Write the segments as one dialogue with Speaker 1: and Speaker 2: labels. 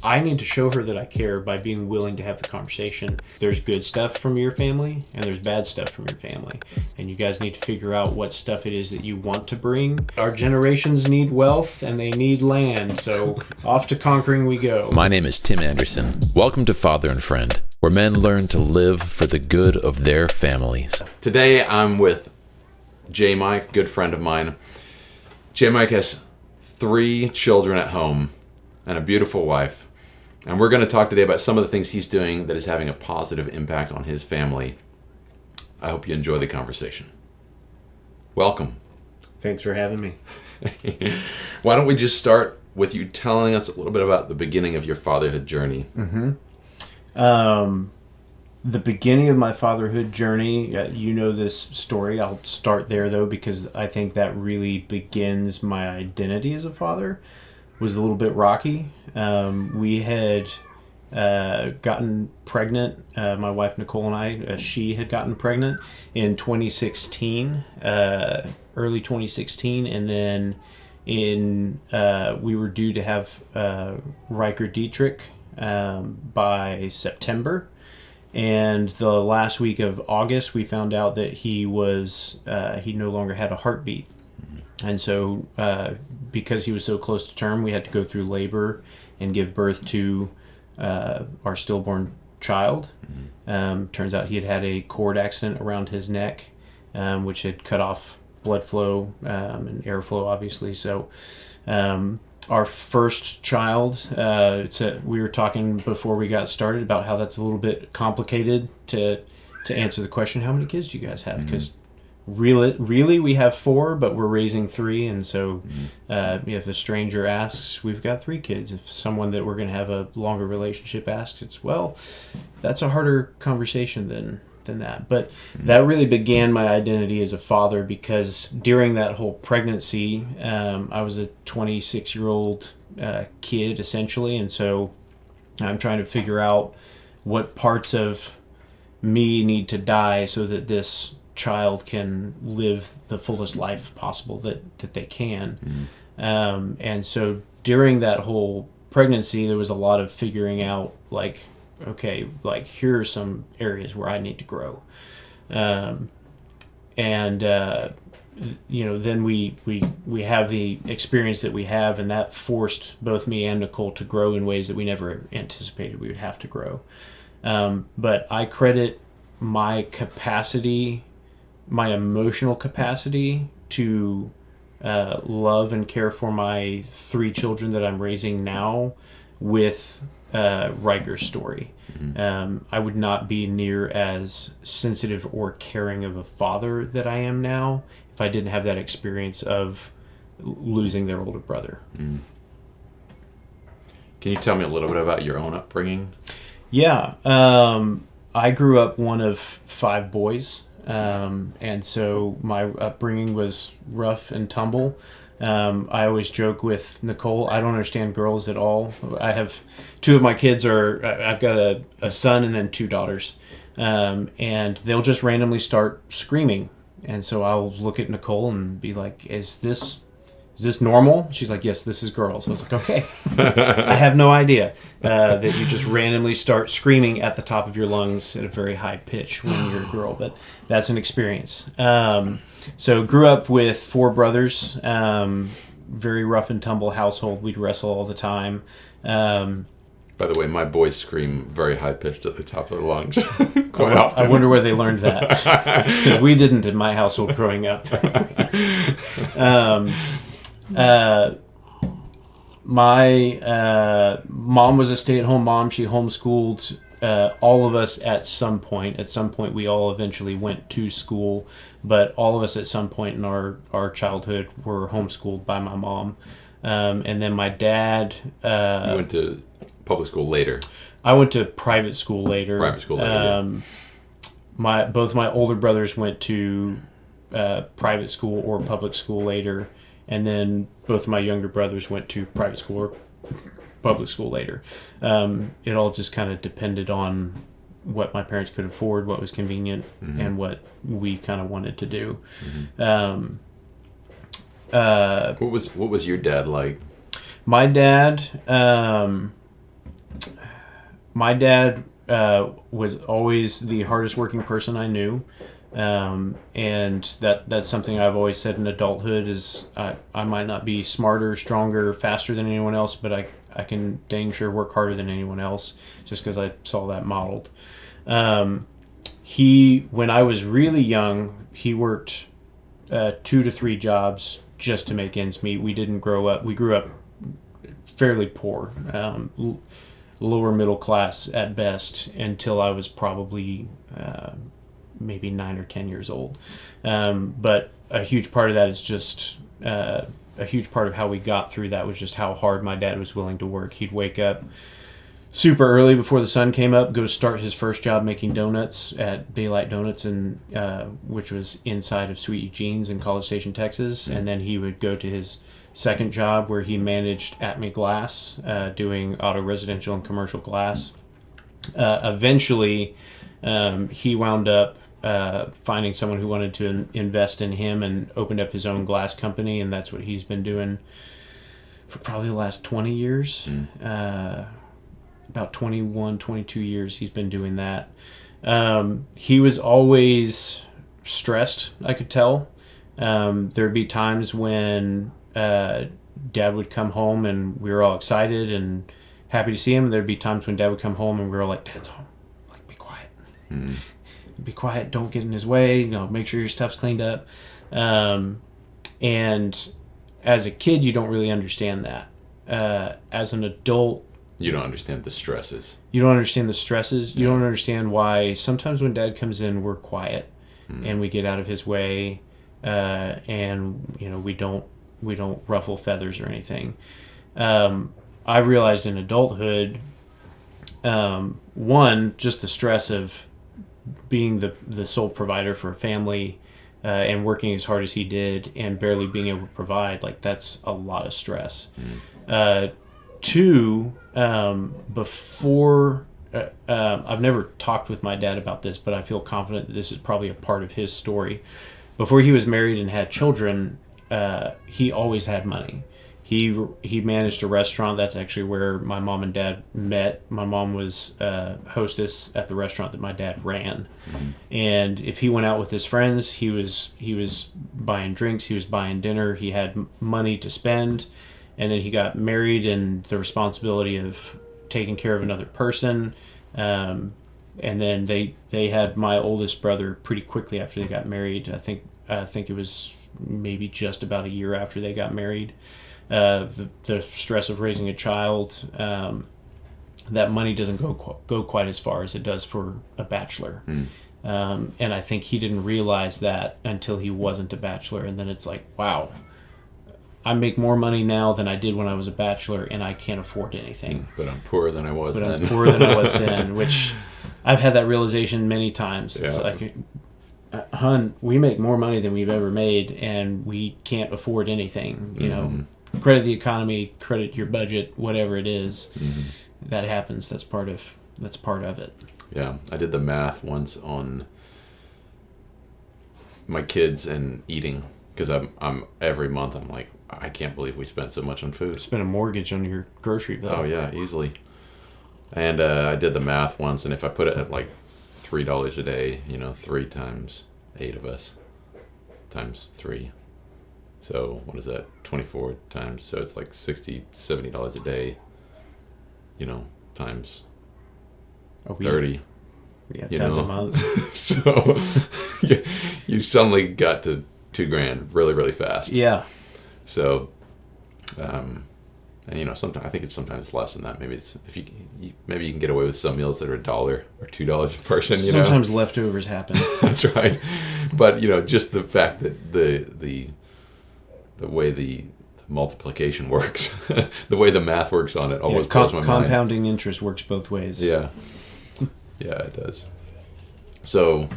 Speaker 1: I need to show her that I care by being willing to have the conversation. There's good stuff from your family and there's bad stuff from your family. And you guys need to figure out what stuff it is that you want to bring. Our generations need wealth and they need land. So off to conquering we go.
Speaker 2: My name is Tim Anderson. Welcome to Father and Friend, where men learn to live for the good of their families.
Speaker 3: Today I'm with J. Mike, good friend of mine. J. Mike has 3 children at home and a beautiful wife. And we're going to talk today about some of the things he's doing that is having a positive impact on his family. I hope you enjoy the conversation. Welcome.
Speaker 1: Thanks for having me.
Speaker 3: Why don't we just start with you telling us a little bit about the beginning of your fatherhood journey?
Speaker 1: The beginning of my fatherhood journey, you know this story. I'll start there, though, because I think that really begins my identity as a father. Was a little bit rocky. We had gotten pregnant, my wife Nicole and I, she had gotten pregnant in 2016, early 2016, and then we were due to have Riker Dietrich by September. And the last week of August, we found out that he no longer had a heartbeat. And so because he was so close to term, we had to go through labor and give birth to our stillborn child. Turns out he had had a cord accident around his neck, which had cut off blood flow and airflow, obviously. So our first child, we were talking before we got started about how that's a little bit complicated to answer the question, how many kids do you guys have? Because really we have 4, but we're raising 3, and so if a stranger asks, we've got 3 kids. If someone that we're going to have a longer relationship asks, it's, well, that's a harder conversation than that. But that really began my identity as a father, because during that whole pregnancy, I was a 26-year-old kid, essentially, and so I'm trying to figure out what parts of me need to die so that this child can live the fullest life possible that they can. And so during that whole pregnancy, there was a lot of figuring out, like, okay, like, here are some areas where I need to grow. Then we have the experience that we have, and that forced both me and Nicole to grow in ways that we never anticipated we would have to grow. But I credit my capacity, my emotional capacity to love and care for my 3 children that I'm raising now with Riker's story. I would not be near as sensitive or caring of a father that I am now if I didn't have that experience of losing their older brother.
Speaker 3: Can you tell me a little bit about your own upbringing?
Speaker 1: Yeah. I grew up one of 5 boys. And so my upbringing was rough and tumble. I always joke with Nicole, I don't understand girls at all. I have 2 of my kids I've got a son and then 2 daughters. And they'll just randomly start screaming. And so I'll look at Nicole and be like, is this normal? She's like, yes, this is girls. I was like, okay. I have no idea that you just randomly start screaming at the top of your lungs at a very high pitch when you're a girl, but that's an experience. So grew up with 4 brothers, very rough and tumble household. We'd wrestle all the time.
Speaker 3: By the way, my boys scream very high-pitched at the top of their lungs quite often.
Speaker 1: I wonder where they learned that, because we didn't in my household growing up. My mom was a stay-at-home mom. She homeschooled all of us at some point. At some point, we all eventually went to school, but all of us at some point in our childhood were homeschooled by my mom. And then my dad...
Speaker 3: you went to public school later.
Speaker 1: I went to private school later. Both my older brothers went to private school or public school later. And then both of my younger brothers went to private school or public school later. It all just kind of depended on what my parents could afford, what was convenient, and what we kind of wanted to do.
Speaker 3: What was your dad like?
Speaker 1: My dad my dad was always the hardest working person I knew. And that's something I've always said in adulthood is I might not be smarter, stronger, faster than anyone else, but I can dang sure work harder than anyone else just because I saw that modeled. When I was really young, he worked 2 to 3 jobs just to make ends meet. We grew up fairly poor, lower middle class at best until I was probably maybe 9 or 10 years old. But a huge part of that is just a huge part of how we got through that was just how hard my dad was willing to work. He'd wake up super early before the sun came up, go start his first job making donuts at Daylight Donuts, which was inside of Sweet Eugene's in College Station, Texas. And then he would go to his second job where he managed Atme Glass, doing auto residential and commercial glass. Eventually, he wound up finding someone who wanted to invest in him and opened up his own glass company, and that's what he's been doing for probably the last 20 years. About 21, 22 years he's been doing that. He was always stressed, I could tell. There'd be times when Dad would come home and we were all excited and happy to see him. There'd be times when Dad would come home and we were like, Dad's home. Like, be quiet. Be quiet. Don't get in his way. Make sure your stuff's cleaned up. And as a kid, you don't really understand that. As an adult,
Speaker 3: You don't understand the stresses.
Speaker 1: You don't don't understand why sometimes when Dad comes in, we're quiet and we get out of his way, and we don't ruffle feathers or anything. I've realized in adulthood, one, just the stress of being the sole provider for a family, and working as hard as he did and barely being able to provide, like that's a lot of stress. Two, before I've never talked with my dad about this, but I feel confident that this is probably a part of his story. Before he was married and had children, he always had money. He managed a restaurant. That's actually where my mom and dad met. My mom was hostess at the restaurant that my dad ran. And if he went out with his friends, he was buying drinks, he was buying dinner, he had money to spend. And then he got married and the responsibility of taking care of another person. And then they had my oldest brother pretty quickly after they got married. I think it was maybe just about a year after they got married. The stress of raising a child, that money doesn't go quite as far as it does for a bachelor. And I think he didn't realize that until he wasn't a bachelor. And then it's like, wow, I make more money now than I did when I was a bachelor, and I can't afford anything.
Speaker 3: But I'm poorer than I was then.
Speaker 1: I'm poorer than I was then, which I've had that realization many times. It's like, hun, we make more money than we've ever made, and we can't afford anything. Credit the economy, credit your budget, whatever it is. That happens. That's part of it.
Speaker 3: Yeah, I did the math once on my kids and eating, because I'm every month I'm like, I can't believe we spent so much on food.
Speaker 1: Spent a mortgage on your grocery bill.
Speaker 3: Oh yeah, easily. And I did the math once, and if I put it at like $3 a day, 3 times 8 of us times 3. So what is that? 24 times. So it's like $60-$70 a day. Times 30.
Speaker 1: Yeah, times a month.
Speaker 3: So you suddenly got to $2,000 really, really fast.
Speaker 1: Yeah.
Speaker 3: So, and sometimes I think it's sometimes less than that. Maybe it's maybe you can get away with some meals that are $1 or $2 a person.
Speaker 1: Sometimes leftovers happen.
Speaker 3: That's right. But just the fact that the way the multiplication works, the way the math works on it, always blows my mind.
Speaker 1: Compounding interest works both ways.
Speaker 3: Yeah. Yeah, it does. So,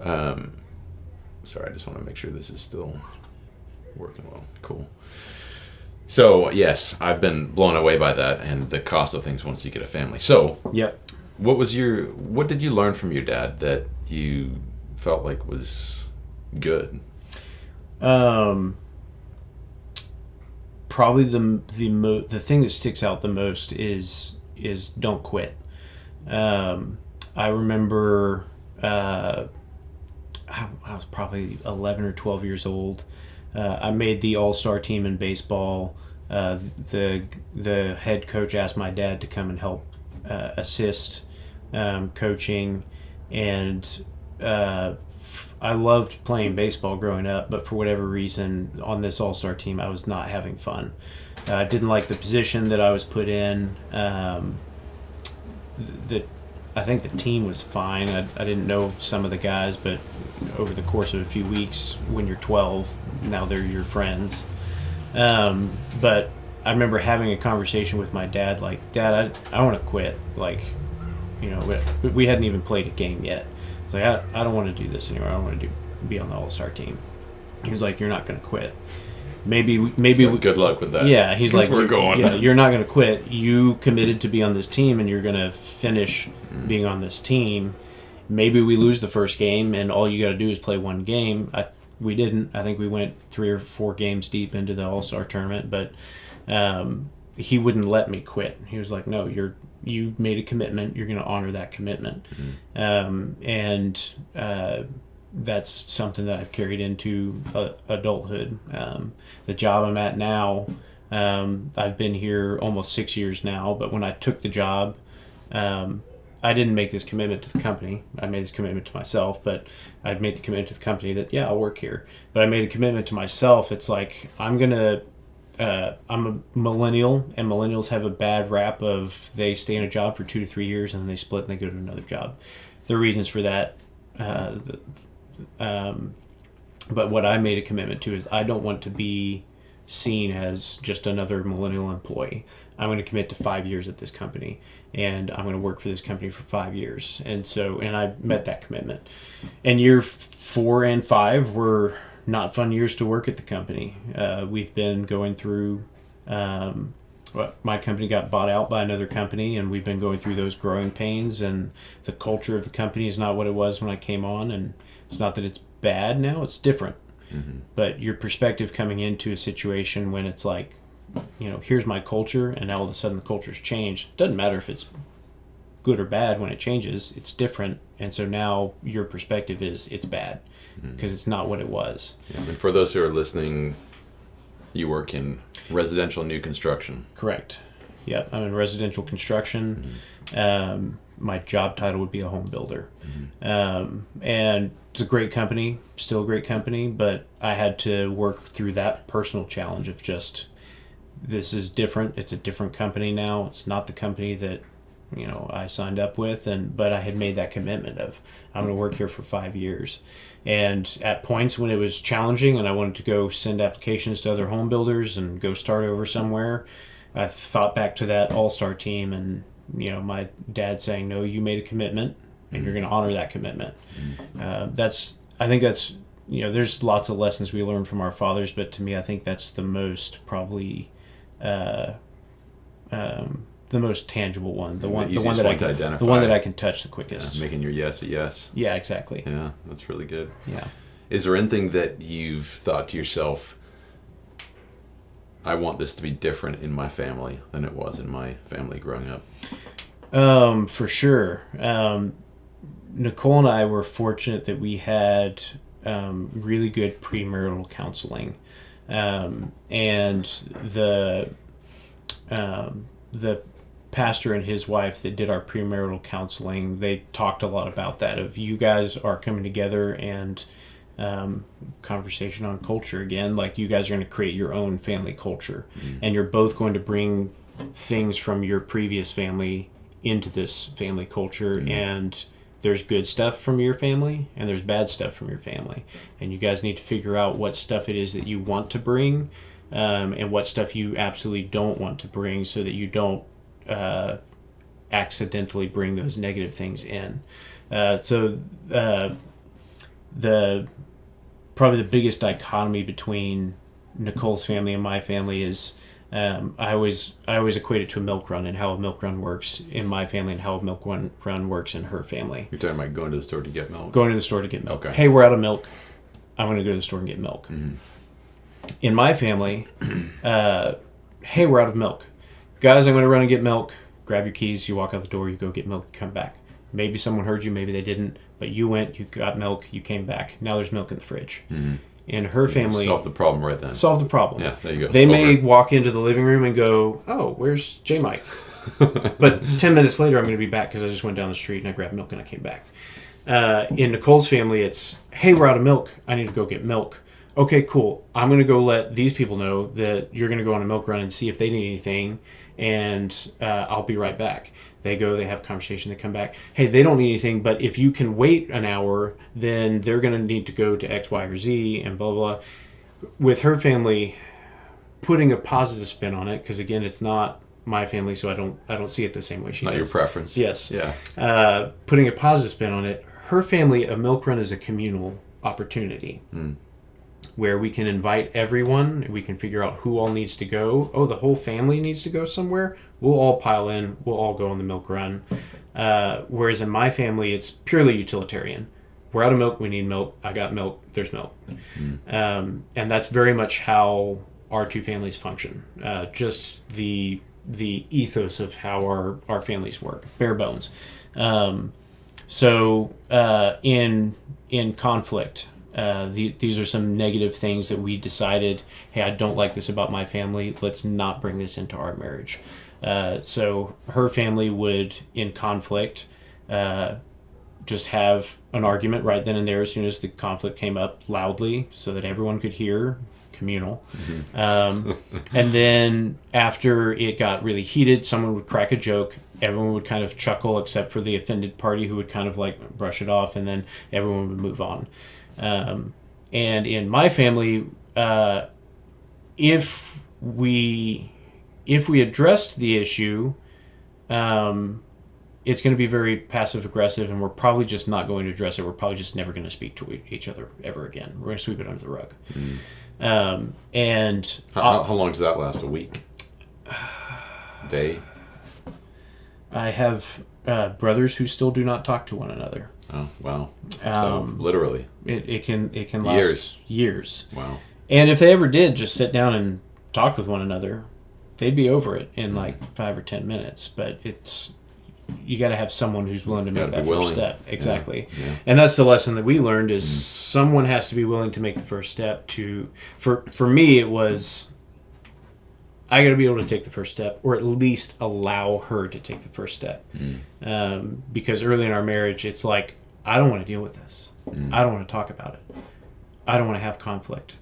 Speaker 3: sorry, I just want to make sure this is still working well. Cool. So, yes, I've been blown away by that and the cost of things once you get a family. So,
Speaker 1: yep.
Speaker 3: What did you learn from your dad that you felt like was good?
Speaker 1: Probably the thing that sticks out the most is don't quit. I remember I was probably 11 or 12 years old. I made the all-star team in baseball. The head coach asked my dad to come and help assist coaching, and I loved playing baseball growing up, but for whatever reason on this all-star team I was not having fun. I didn't like the position that I was put in. I think the team was fine. I didn't know some of the guys, but over the course of a few weeks, when you're 12, now they're your friends. But I remember having a conversation with my dad, like, Dad, I want to quit. Like, we hadn't even played a game yet. I was like, I don't want to do this anymore. I don't want to be on the all-star team. He was like, you're not going to quit. Maybe
Speaker 3: good luck with that.
Speaker 1: Yeah, he's like,
Speaker 3: we're going.
Speaker 1: Yeah, you're not going to quit. You committed to be on this team, and you're going to finish being on this team. Maybe we lose the first game, and all you got to do is play one game. We didn't. I think we went 3 or 4 games deep into the All-Star tournament, but he wouldn't let me quit. He was like, no, you made a commitment. You're going to honor that commitment. That's something that I've carried into adulthood. The job I'm at now, I've been here almost 6 years now, but when I took the job, I didn't make this commitment to the company. I made this commitment to myself, but I'd made the commitment to the company that, yeah, I'll work here. But I made a commitment to myself. It's like, I'm a millennial, and millennials have a bad rap of they stay in a job for 2 to 3 years and then they split and they go to another job. There are reasons for that. But what I made a commitment to is I don't want to be seen as just another millennial employee. I'm going to commit to 5 years at this company, and I'm going to work for this company for 5 years. And I met that commitment. And year 4 and 5 were not fun years to work at the company. We've been going through, my company got bought out by another company, and we've been going through those growing pains, and the culture of the company is not what it was when I came on. And it's not that it's bad now, it's different. But your perspective coming into a situation when it's like, here's my culture, and now all of a sudden the culture's changed. Doesn't matter if it's good or bad when it changes, it's different. And so now your perspective is it's bad because it's not what it was.
Speaker 3: Yeah, and for those who are listening, you work in residential new construction.
Speaker 1: Correct. Yep, I'm in residential construction. My job title would be a home builder. And it's a great company, still a great company, but I had to work through that personal challenge of just, this is different. It's a different company now. It's not the company that, I signed up with, but I had made that commitment of, I'm going to work here for 5 years. And at points when it was challenging and I wanted to go send applications to other home builders and go start over somewhere, I thought back to that all-star team and, my dad saying, no, you made a commitment and you're going to honor that commitment. I think that's, there's lots of lessons we learn from our fathers, but to me, I think that's the most probably, the most tangible one, the one that I can touch the quickest.
Speaker 3: Yeah, making your yes a yes.
Speaker 1: Yeah, exactly.
Speaker 3: Yeah, that's really good.
Speaker 1: Yeah.
Speaker 3: Is there anything that you've thought to yourself, I want this to be different in my family than it was in my family growing up?
Speaker 1: For sure. Nicole and I were fortunate that we had really good premarital counseling, and the pastor and his wife that did our premarital counseling, they talked a lot about that. Of you guys are coming together and conversation on culture again. Like, you guys are going to create your own family culture, and you're both going to bring things from your previous family into this family culture, and there's good stuff from your family and there's bad stuff from your family, and you guys need to figure out what stuff it is that you want to bring, and what stuff you absolutely don't want to bring, so that you don't accidentally bring those negative things in. Probably the biggest dichotomy between Nicole's family and my family is, I always equate it to a milk run, and how a milk run works in my family and how a milk run works in her family.
Speaker 3: You're talking about going to the store to get milk?
Speaker 1: Going to the store to get milk.
Speaker 3: Okay.
Speaker 1: Hey, we're out of milk. I'm going to go to the store and get milk. In my family, hey, we're out of milk. Guys, I'm going to run and get milk. grab your keys, you walk out the door, you go get milk, you come back. Maybe someone heard you, maybe they didn't, but you went, you got milk, you came back. Now there's milk in the fridge.
Speaker 3: Mm-hmm.
Speaker 1: In her family...
Speaker 3: Solve the problem right then.
Speaker 1: Solve the problem.
Speaker 3: Yeah, there you go.
Speaker 1: They may walk into the living room and go, oh, where's J. Mike? But 10 minutes later, I'm going to be back because I just went down the street and I grabbed milk and I came back. In Nicole's family, it's, hey, we're out of milk. I need to go get milk. Okay, cool. I'm going to go let these people know that you're going to go on a milk run and see if they need anything, and I'll be right back. They go, they have a conversation, they come back. Hey, they don't need anything, but if you can wait an hour, then they're going to need to go to X, Y, or Z, and blah, blah. With her family, putting a positive spin on it, because again, it's not my family, so I don't see it the same way she does.
Speaker 3: Not your preference.
Speaker 1: Yes.
Speaker 3: Yeah.
Speaker 1: Putting a positive spin on it, her family, a milk run is a communal opportunity. Where we can invite everyone, we can figure out who all needs to go. Oh, the whole family needs to go somewhere. We'll all pile in. We'll all go on the milk run. Whereas in my family, it's purely utilitarian. We're out of milk. We need milk. I got milk. There's milk. And that's very much how our two families function. Just the ethos of how our families work. Bare bones. So in conflict, these are some negative things that we decided, hey, I don't like this about my family. Let's not bring this into our marriage. So her family would, in conflict, just have an argument right then and there as soon as the conflict came up loudly so that everyone could hear. Communal. And then after it got really heated, someone would crack a joke. Everyone would kind of chuckle except for the offended party who would kind of like brush it off, and then everyone would move on. And in my family, if we addressed the issue, it's going to be very passive aggressive, and we're probably just not going to address it. We're probably just never going to speak to each other ever again. We're going to sweep it under the rug. And
Speaker 3: how long does that last? A week? Day?
Speaker 1: I have brothers who still do not talk to one another.
Speaker 3: Oh, wow. So literally.
Speaker 1: It can last years.
Speaker 3: Wow.
Speaker 1: And if they ever did just sit down and talk with one another, they'd be over it in like 5 or 10 minutes. But you got to have someone who's willing to make that first step. Exactly. Yeah. And that's the lesson that we learned is someone has to be willing to make the first step for me, it was, I got to be able to take the first step, or at least allow her to take the first step. Because early in our marriage, it's like, I don't want to deal with this. I don't want to talk about it. I don't want to have conflict.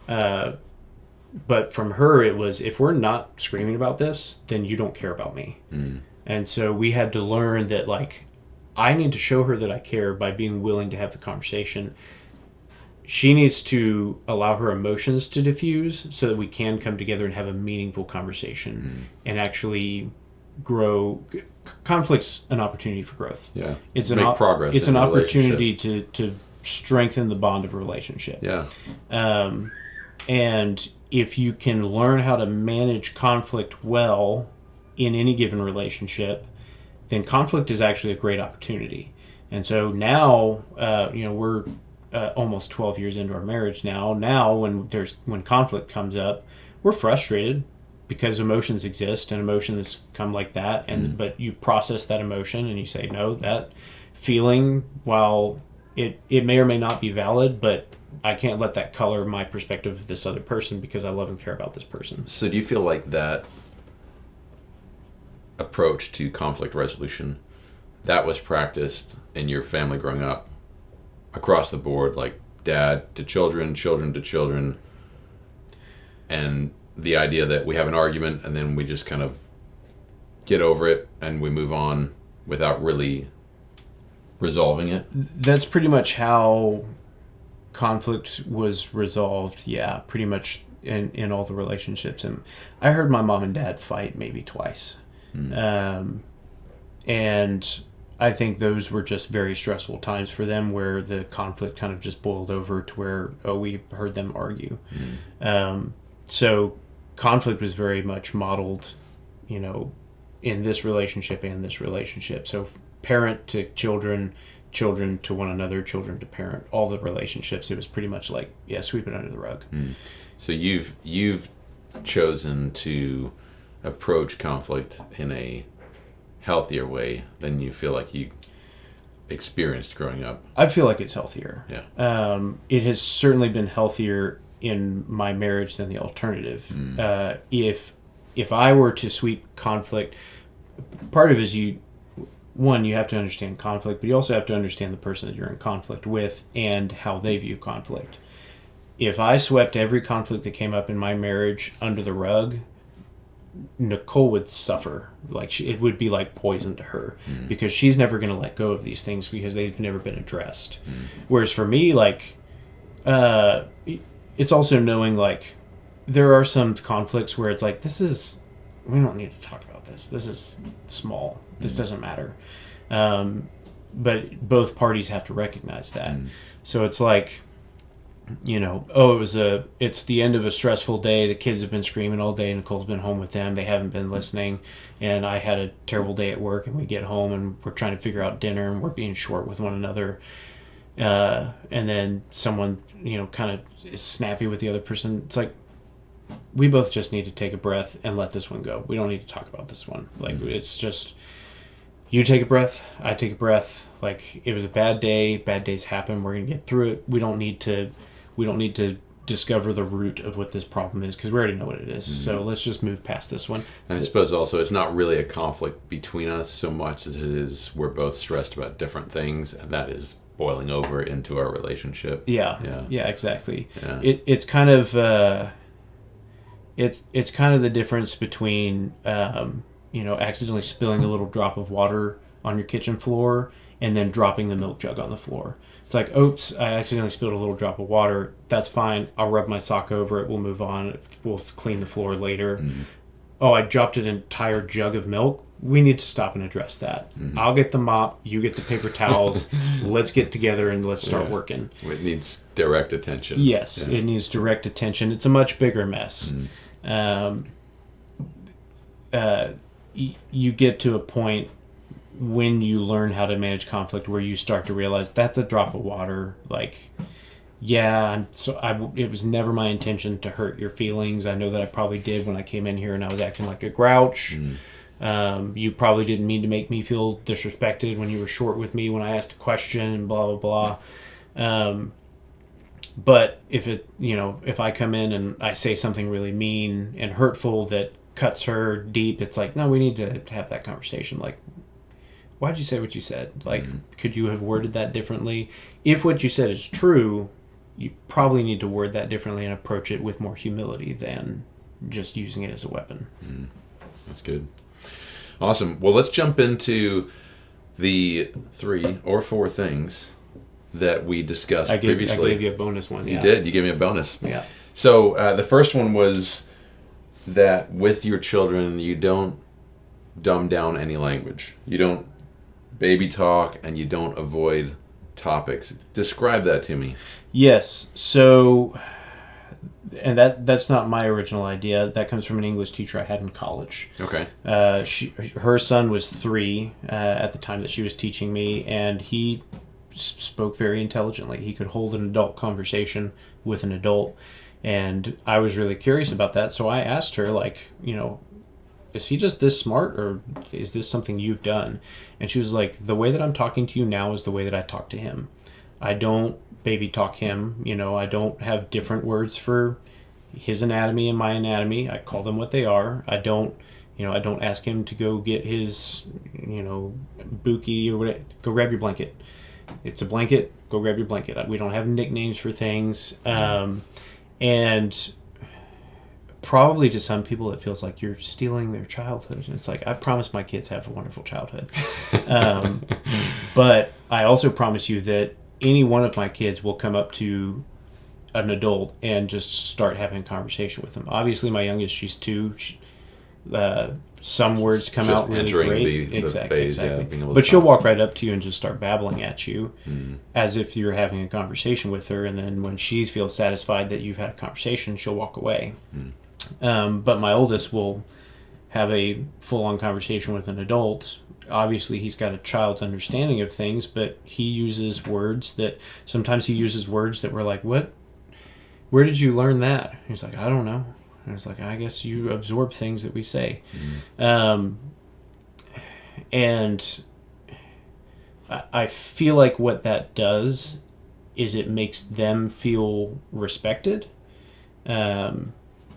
Speaker 1: But from her, it was, if we're not screaming about this, then you don't care about me. And so we had to learn that, like, I need to show her that I care by being willing to have the conversation. She needs to allow her emotions to diffuse so that we can come together and have a meaningful conversation and actually grow. Conflict's an opportunity for growth.
Speaker 3: Yeah.
Speaker 1: It's
Speaker 3: make progress.
Speaker 1: It's an opportunity to strengthen the bond of a relationship.
Speaker 3: Yeah.
Speaker 1: And if you can learn how to manage conflict well in any given relationship, then conflict is actually a great opportunity. And so now, we're almost 12 years into our marriage now. Now, when conflict comes up, we're frustrated because emotions exist and emotions come like that. And but you process that emotion and you say, no, that feeling, while it may or may not be valid, but I can't let that color my perspective of this other person because I love and care about this person.
Speaker 3: So do you feel like that approach to conflict resolution, that was practiced in your family growing up across the board, like dad to children, children to children, and the idea that we have an argument and then we just kind of get over it and we move on without really resolving it?
Speaker 1: That's pretty much how conflict was resolved, pretty much in all the relationships. And I heard my mom and dad fight maybe twice. And I think those were just very stressful times for them where the conflict kind of just boiled over to where, we heard them argue. So conflict was very much modeled, in this relationship and this relationship. So parent to children, children to one another, children to parent, all the relationships, it was pretty much like, sweep it under the rug.
Speaker 3: So you've chosen to approach conflict in a healthier way than you feel like you experienced growing up.
Speaker 1: I feel like it's healthier.
Speaker 3: Yeah.
Speaker 1: It has certainly been healthier in my marriage than the alternative. If I were to sweep conflict, part of it is you have to understand conflict, but you also have to understand the person that you're in conflict with and how they view conflict. If I swept every conflict that came up in my marriage under the rug, Nicole would suffer. Like it would be like poison to her because she's never going to let go of these things because they've never been addressed. Whereas for me, like, it's also knowing like there are some conflicts where it's like, we don't need to talk about this. This is small. This doesn't matter. But both parties have to recognize that. So it's like, it's the end of a stressful day. The kids have been screaming all day. Nicole's been home with them. They haven't been listening. And I had a terrible day at work, and we get home and we're trying to figure out dinner and we're being short with one another. And then someone, kind of is snappy with the other person. It's like, we both just need to take a breath and let this one go. We don't need to talk about this one. Like, it's just, you take a breath, I take a breath. Like, it was a bad day. Bad days happen. We're going to get through it. We don't need to discover the root of what this problem is because we already know what it is. So let's just move past this one.
Speaker 3: And I suppose also it's not really a conflict between us so much as it is we're both stressed about different things, and that is boiling over into our relationship.
Speaker 1: Yeah, exactly.
Speaker 3: Yeah.
Speaker 1: It's kind of it's kind of the difference between accidentally spilling a little drop of water on your kitchen floor and then dropping the milk jug on the floor. It's like, oops, I accidentally spilled a little drop of water. That's fine. I'll rub my sock over it. We'll move on. We'll clean the floor later. Oh, I dropped an entire jug of milk. We need to stop and address that. I'll get the mop. You get the paper towels. Let's get together and let's start working.
Speaker 3: It needs direct attention.
Speaker 1: Yes, it needs direct attention. It's a much bigger mess. You get to a point when you learn how to manage conflict where you start to realize that's a drop of water. Like, it was never my intention to hurt your feelings. I know that I probably did when I came in here and I was acting like a grouch. You probably didn't mean to make me feel disrespected when you were short with me when I asked a question and blah, blah, blah. But if I come in and I say something really mean and hurtful that cuts her deep, it's like, no, we need to have that conversation. Like, why'd you say what you said? Like, could you have worded that differently? If what you said is true, you probably need to word that differently and approach it with more humility than just using it as a weapon.
Speaker 3: That's good. Awesome. Well, let's jump into the 3 or 4 things that we discussed previously.
Speaker 1: I gave you a bonus one.
Speaker 3: You did. You gave me a bonus.
Speaker 1: Yeah.
Speaker 3: So the first one was that with your children, you don't dumb down any language. You don't baby talk, and you don't avoid topics. Describe that to me.
Speaker 1: Yes. So, and that's not my original idea. That comes from an English teacher I had in college.
Speaker 3: Okay.
Speaker 1: Her son was 3 at the time that she was teaching me, and he spoke very intelligently. He could hold an adult conversation with an adult, and I was really curious about that. So I asked her, like, is he just this smart, or is this something you've done? And she was like, the way that I'm talking to you now is the way that I talk to him. I don't baby talk him. I don't have different words for his anatomy and my anatomy. I call them what they are. I don't ask him to go get his, Buki or whatever. Go grab your blanket. It's a blanket. Go grab your blanket. We don't have nicknames for things. And probably to some people it feels like you're stealing their childhood. And it's like, I promise my kids have a wonderful childhood. But I also promise you that any one of my kids will come up to an adult and just start having a conversation with them. Obviously, my youngest, she's 2. Some words come
Speaker 3: just
Speaker 1: out really
Speaker 3: entering
Speaker 1: great.
Speaker 3: the
Speaker 1: Exactly.
Speaker 3: phase, yeah, being able
Speaker 1: But
Speaker 3: to
Speaker 1: she'll
Speaker 3: talk.
Speaker 1: walk right up to you and just start babbling at you as if you're having a conversation with her. And then when she feels satisfied that you've had a conversation, she'll walk away. But my oldest will have a full-on conversation with an adult. Obviously, he's got a child's understanding of things, but he uses words that we're like, what? Where did you learn that? He's like, I don't know. And it's like, I guess you absorb things that we say. And I feel like what that does is it makes them feel respected,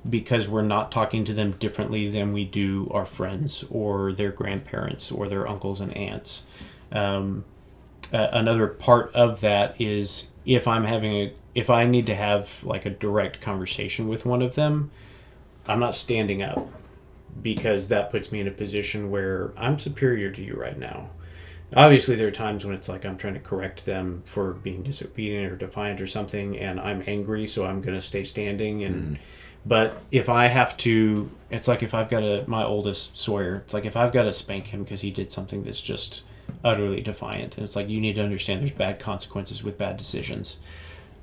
Speaker 1: because we're not talking to them differently than we do our friends or their grandparents or their uncles and aunts. Another part of that is if I need to have like a direct conversation with one of them, I'm not standing up, because that puts me in a position where I'm superior to you right now. Obviously, there are times when it's like I'm trying to correct them for being disobedient or defiant or something, and I'm angry, so I'm going to stay standing. And But if I have to, it's like if I've got my oldest Sawyer, it's like if I've got to spank him because he did something that's just utterly defiant, and it's like you need to understand there's bad consequences with bad decisions.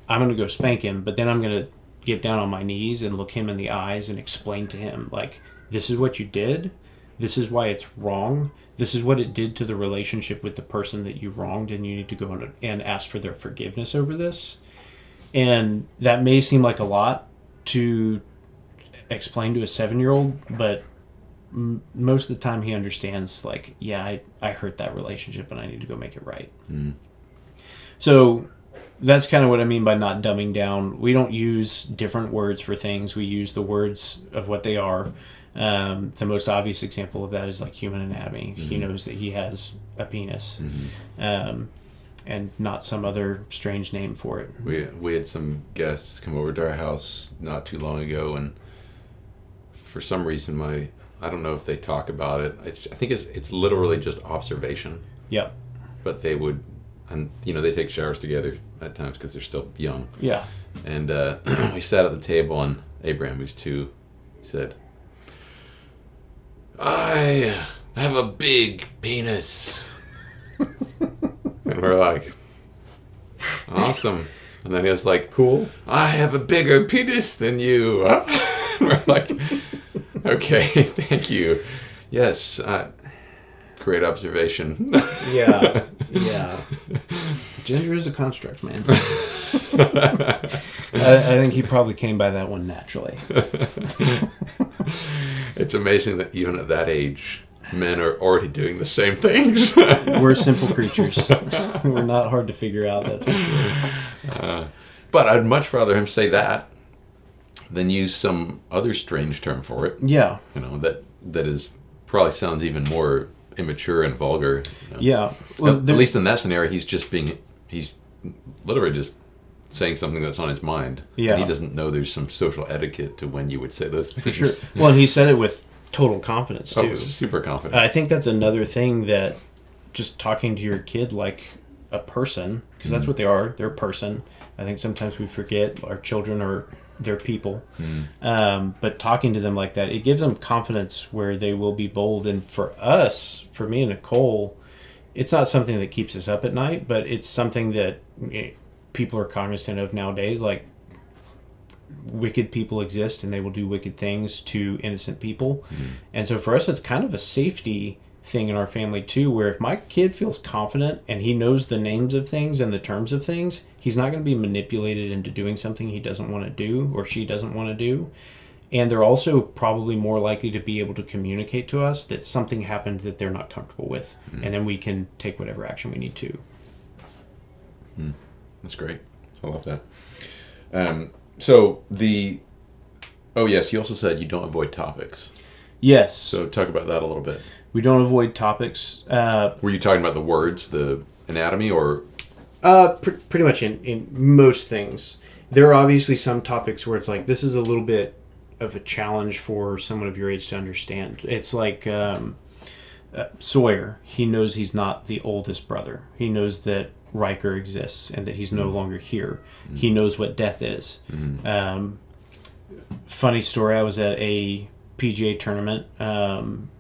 Speaker 1: I'm going to go spank him, but then I'm going to get down on my knees and look him in the eyes and explain to him, like, this is what you did. This is why it's wrong. This is what it did to the relationship with the person that you wronged, and you need to go and ask for their forgiveness over this. And that may seem like a lot to explain to a 7-year-old, but most of the time he understands, like, yeah, I hurt that relationship and I need to go make it right. So that's kind of what I mean by not dumbing down. We don't use different words for things. We use the words of what they are. The most obvious example of that is like human anatomy. He knows that he has a penis, and not some other strange name for it.
Speaker 3: We had some guests come over to our house not too long ago, and for some reason I don't know if they talk about it. I think it's literally just observation.
Speaker 1: Yep.
Speaker 3: But they would, and they take showers together at times because they're still young.
Speaker 1: Yeah.
Speaker 3: And we sat at the table, and Abraham, who's 2, said, "I have a big penis." And we're like, awesome. And then he was like,
Speaker 1: Cool.
Speaker 3: "I have a bigger penis than you." And we're like, okay, thank you. Yes, great observation.
Speaker 1: Yeah. Gender is a construct, man. I think he probably came by that one naturally.
Speaker 3: It's amazing that even at that age, men are already doing the same things.
Speaker 1: We're simple creatures. We're not hard to figure out, that's for sure.
Speaker 3: But I'd much rather him say that than use some other strange term for it.
Speaker 1: Yeah.
Speaker 3: That is probably sounds even more immature and vulgar.
Speaker 1: Yeah. Well,
Speaker 3: at least in that scenario, he's literally just saying something that's on his mind.
Speaker 1: Yeah.
Speaker 3: And he doesn't know there's some social etiquette to when you would say those things.
Speaker 1: For sure. Well, and he said it with total confidence, too.
Speaker 3: Oh, super confident.
Speaker 1: I think that's another thing, that just talking to your kid like a person, because that's what they are. They're a person. I think sometimes we forget our children are they're people. But talking to them like that, it gives them confidence where they will be bold. And for me and Nicole, it's not something that keeps us up at night, but it's something that people are cognizant of nowadays. Like, wicked people exist, and they will do wicked things to innocent people. And so for us, it's kind of a safety thing in our family too, where if my kid feels confident and he knows the names of things and the terms of things, he's not going to be manipulated into doing something he doesn't want to do or she doesn't want to do. And they're also probably more likely to be able to communicate to us that something happened that they're not comfortable with, and then we can take whatever action we need to.
Speaker 3: That's great. I love that. So you also said you don't avoid topics.
Speaker 1: Yes.
Speaker 3: So talk about that a little bit.
Speaker 1: We don't avoid topics.
Speaker 3: Were you talking about the words, the anatomy, or?
Speaker 1: Pretty much in most things. There are obviously some topics where it's like, this is a little bit of a challenge for someone of your age to understand. It's like Sawyer. He knows he's not the oldest brother. He knows that Riker exists and that he's no longer here. He knows what death is. Funny story, I was at a PGA tournament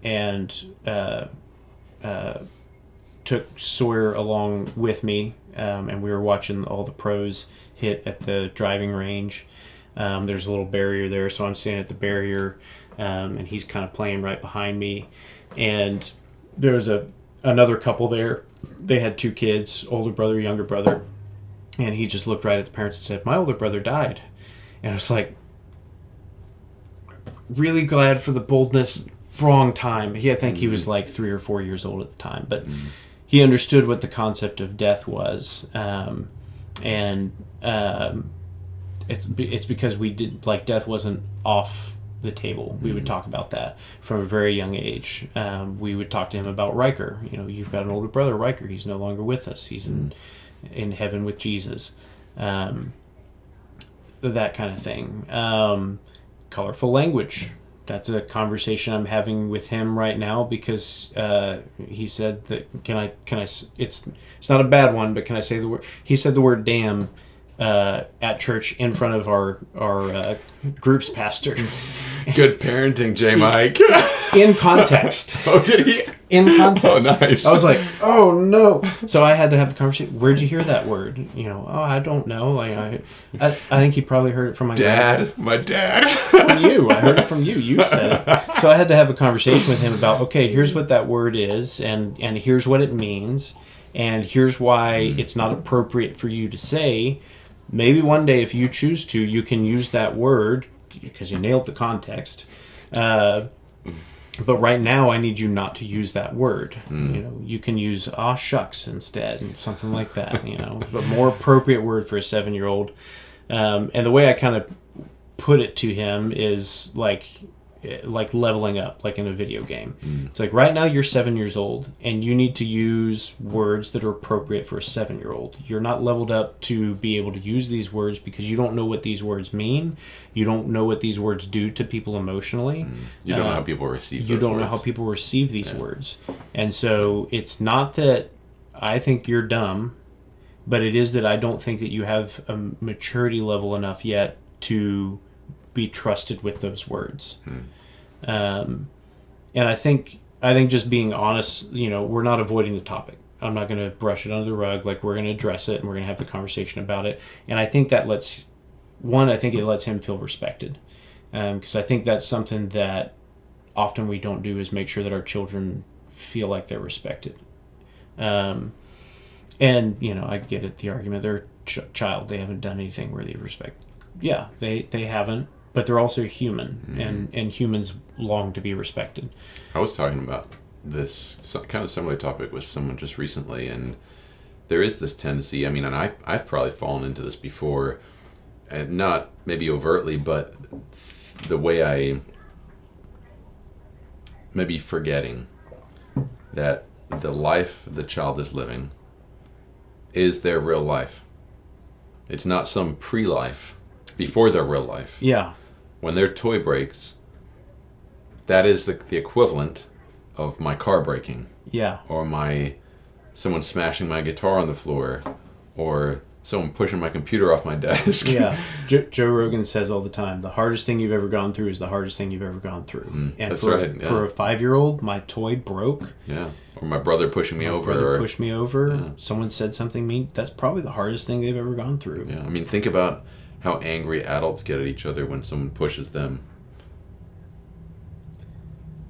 Speaker 1: and took Sawyer along with me, and we were watching all the pros hit at the driving range. There's a little barrier there, so I'm standing at the barrier, and he's kind of playing right behind me. And there was another couple there. They had 2 kids, older brother, younger brother, and he just looked right at the parents and said, "My older brother died." And I was like, really glad for the boldness wrong time. I think he was like 3 or 4 years old at the time, but he understood what the concept of death was, and it's because we did, like, death wasn't off the table. We would talk about that from a very young age. We would talk to him about Riker. You've got an older brother, Riker. He's no longer with us. He's in heaven with Jesus. That kind of thing. Colorful language. That's a conversation I'm having with him right now, because he said that can I it's not a bad one, but can I say the word? He said the word damn at church in front of our group's pastor.
Speaker 3: Good parenting, J. Mike.
Speaker 1: In context.
Speaker 3: Oh, did he?
Speaker 1: In context.
Speaker 3: Oh, nice.
Speaker 1: I was like, oh no. So I had to have the conversation. Where'd you hear that word? Oh, I don't know. Like, I think he probably heard it from my
Speaker 3: dad. My dad.
Speaker 1: From you. I heard it from you. You said it. So I had to have a conversation with him about, okay, here's what that word is, and here's what it means, and here's why it's not appropriate for you to say. Maybe one day, if you choose to, you can use that word because you nailed the context. But right now, I need you not to use that word. You can use "aw shucks" instead, and something like that. A more appropriate word for a 7-year-old. And the way I kind of put it to him is like leveling up, like in a video game. It's like, right now you're 7 years old, and you need to use words that are appropriate for a 7-year-old. You're not leveled up to be able to use these words because you don't know what these words mean. You don't know what these words do to people emotionally.
Speaker 3: You don't know how people receive
Speaker 1: You
Speaker 3: those
Speaker 1: don't know
Speaker 3: words.
Speaker 1: how people receive these words. And so it's not that I think you're dumb, but it is that I don't think that you have a maturity level enough yet to be trusted with those words. And I think just being honest, we're not avoiding the topic. I'm not going to brush it under the rug. Like, we're going to address it, and we're going to have the conversation about it. And I think that lets him feel respected. Because I think that's something that often we don't do, is make sure that our children feel like they're respected. And, I get it, the argument, they're a child. They haven't done anything worthy of respect. Yeah, they haven't. But they're also human, and humans long to be respected.
Speaker 3: I was talking about this kind of similar topic with someone just recently, and there is this tendency, and I've probably fallen into this before, and not maybe overtly, but the way I maybe forgetting that the life the child is living is their real life. It's not some pre-life before their real life.
Speaker 1: Yeah.
Speaker 3: When their toy breaks, that is the equivalent of my car breaking.
Speaker 1: Yeah.
Speaker 3: Or someone smashing my guitar on the floor, or someone pushing my computer off my desk.
Speaker 1: Yeah. Joe Rogan says all the time, the hardest thing you've ever gone through is the hardest thing you've ever gone through. And
Speaker 3: that's right. Yeah.
Speaker 1: For a 5-year-old, my toy broke.
Speaker 3: Yeah. Or my brother pushing me over.
Speaker 1: Pushed me over.
Speaker 3: Yeah.
Speaker 1: Someone said something mean. That's probably the hardest thing they've ever gone through.
Speaker 3: Yeah. Think about how angry adults get at each other when someone pushes them.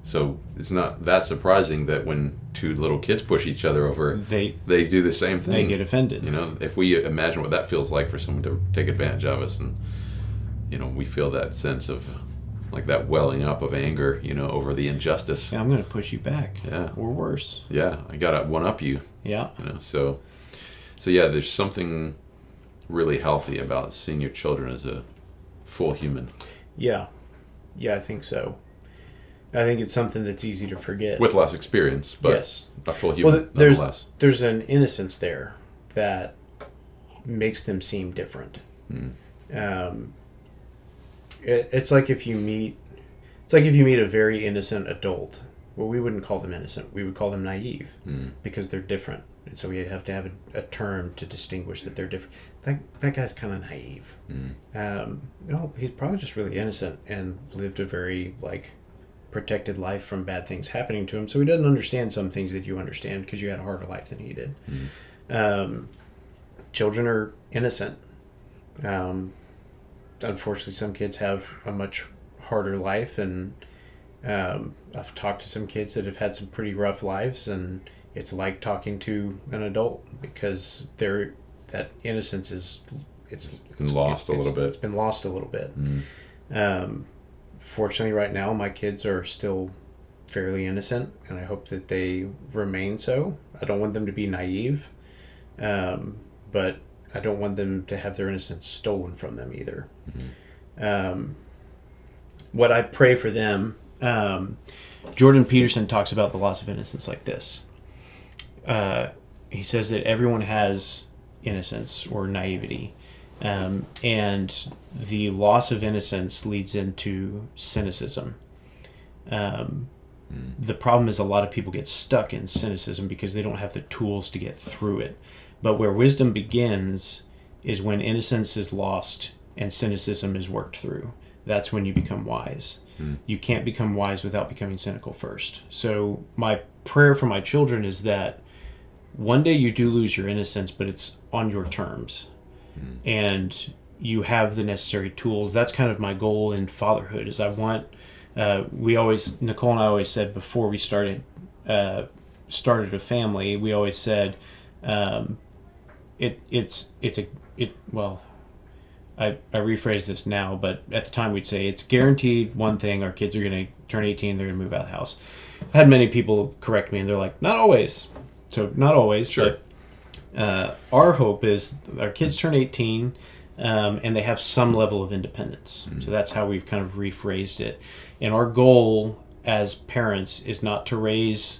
Speaker 3: So it's not that surprising that when two little kids push each other over, they do the same thing.
Speaker 1: They get offended.
Speaker 3: If we imagine what that feels like for someone to take advantage of us, and we feel that sense of like that welling up of anger, over the injustice.
Speaker 1: Yeah, I'm going to push you back.
Speaker 3: Yeah.
Speaker 1: Or worse.
Speaker 3: Yeah, I gotta one up you.
Speaker 1: Yeah.
Speaker 3: So yeah, there's something really healthy about seeing your children as a full human.
Speaker 1: Yeah, I think so. I think it's something that's easy to forget.
Speaker 3: With less experience, but
Speaker 1: yes.
Speaker 3: A full human,
Speaker 1: well,
Speaker 3: nonetheless.
Speaker 1: There's an innocence there that makes them seem different. It's like if you meet a very innocent adult. Well, we wouldn't call them innocent. We would call them naive because they're different. And so we have to have a term to distinguish that they're different. That guy's kind of naive. He's probably just really innocent and lived a very protected life from bad things happening to him. So he doesn't understand some things that you understand because you had a harder life than he did. Children are innocent. Unfortunately, some kids have a much harder life, and I've talked to some kids that have had some pretty rough lives, and it's like talking to an adult because that innocence is it's
Speaker 3: been lost a little bit.
Speaker 1: It's been lost a little bit. Fortunately, right now, my kids are still fairly innocent, and I hope that they remain so. I don't want them to be naive, but I don't want them to have their innocence stolen from them either. What I pray for them, Jordan Peterson talks about the loss of innocence like this. He says that everyone has innocence or naivety, and the loss of innocence leads into cynicism. The problem is a lot of people get stuck in cynicism because they don't have the tools to get through it. But where wisdom begins is when innocence is lost and cynicism is worked through. That's when you become wise. You can't become wise without becoming cynical first. So my prayer for my children is that one day you do lose your innocence, but it's on your terms. And you have the necessary tools. That's kind of my goal in fatherhood, is I want... Nicole and I always said before we started a family, we always said, I rephrase this now, but at the time we'd say it's guaranteed one thing: our kids are going to turn 18, they're going to move out of the house. I had many people correct me, and they're like, not always. So not always,
Speaker 3: sure.
Speaker 1: But our hope is our kids turn 18, and they have some level of independence. So that's how we've kind of rephrased it. And our goal as parents is not to raise